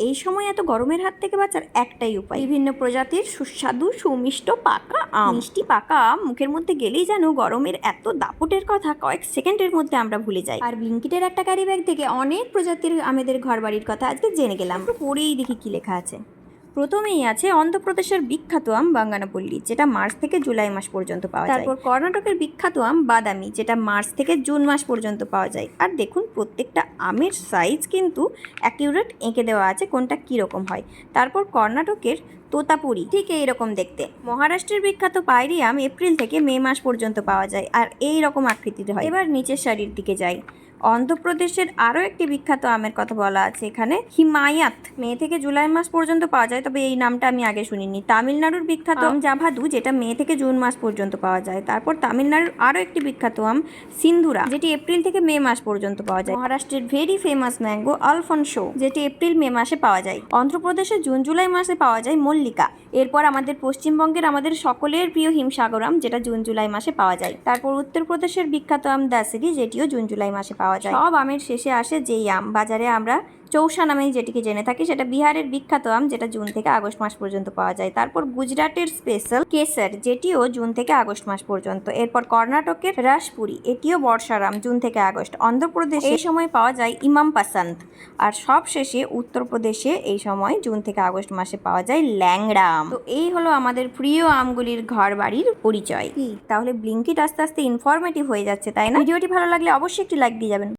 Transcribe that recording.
এই সময় এত গরমের হাত থেকে বাঁচার একটাই উপায়, বিভিন্ন প্রজাতির সুস্বাদু সুমিষ্ট পাকা আম। মিষ্টি পাকা আম মুখের মধ্যে গেলেই যেন গরমের এত দাপটের কথা কয়েক সেকেন্ডের মধ্যে আমরা ভুলে যাই। আর ব্লিঙ্কিটের একটা ক্যারি ব্যাগ থেকে অনেক প্রজাতির আমেদের ঘর বাড়ির কথা আজকে জেনে গেলাম। পরেই দেখি কি লেখা আছে। প্রথমেই আছে অন্ধ্রপ্রদেশের বিখ্যাত আম বাঙ্গানাপল্লী, যেটা মার্চ থেকে জুলাই মাস পর্যন্ত পাওয়া যায়। তারপর কর্ণাটকের বিখ্যাত আম বাদামি, যেটা মার্চ থেকে জুন মাস পর্যন্ত পাওয়া যায়। আর দেখুন প্রত্যেকটা আমের সাইজ কিন্তু অ্যাকিউরেট এঁকে দেওয়া আছে কোনটা কীরকম হয়। তারপর কর্ণাটকের তোতাপুরি ঠিক এইরকম দেখতে। মহারাষ্ট্রের বিখ্যাত পায়রি আম এপ্রিল থেকে মে মাস পর্যন্ত পাওয়া যায় আর এই রকম আকৃতির হয়। এবার নিচের সারির দিকে যাই। অন্ধ্রপ্রদেশের আরও একটি বিখ্যাত আমের কথা বলা আছে এখানে, হিমায়াত, মে থেকে জুলাই মাস পর্যন্ত পাওয়া যায়, তবে এই নামটা আমি আগে শুনিনি। তামিলনাড়ুর বিখ্যাত আম জাভাদু, যেটা মে থেকে জুন মাস পর্যন্ত পাওয়া যায়। তারপর তামিলনাড়ুর আরও একটি বিখ্যাত আম সিন্ধুরা, যেটি এপ্রিল থেকে মে মাস পর্যন্ত পাওয়া যায়। মহারাষ্ট্রের ভেরি ফেমাস ম্যাঙ্গো আলফনসো, যেটি এপ্রিল মে মাসে পাওয়া যায়। অন্ধ্রপ্রদেশে জুন জুলাই মাসে পাওয়া যায় মল্লিকা। এরপর আমাদের পশ্চিমবঙ্গের আমাদের সকলের প্রিয় হিমসাগর আম, যেটা জুন জুলাই মাসে পাওয়া যায়। তারপর উত্তরপ্রদেশের বিখ্যাত আম দাসরি, যেটিও জুন জুলাই মাসে পাওয়া যায়। সব আমের শেষে আসে যেই আম বাজারে আমরা চৌসা নামে যেটিকে জেনে থাকি, সেটা বিহারের বিখ্যাত আম, যেটা জুন থেকে আগস্ট মাস পর্যন্ত পাওয়া যায়। তারপর গুজরাটের স্পেশাল কেসার, যেটিও জুন থেকে আগস্ট মাস পর্যন্ত। এরপর কর্ণাটকের রাসপুরি, এটিও বর্ষার আম, জুন থেকে আগস্ট। অন্ধ্রপ্রদেশে এই সময় পাওয়া যায় ইমাম পাসান্ত। আর সব শেষে উত্তরপ্রদেশে এই সময় জুন থেকে আগস্ট মাসে পাওয়া যায় ল্যাংড়া আম। তো এই হলো আমাদের প্রিয় আমগুলির ঘর বাড়ির পরিচয়। তাহলে ব্লিঙ্কিট আস্তে আস্তে ইনফরমেটিভ হয়ে যাচ্ছে, তাই না? ভিডিওটি ভালো লাগলে অবশ্যই একটি লাইক দিয়ে যাবেন।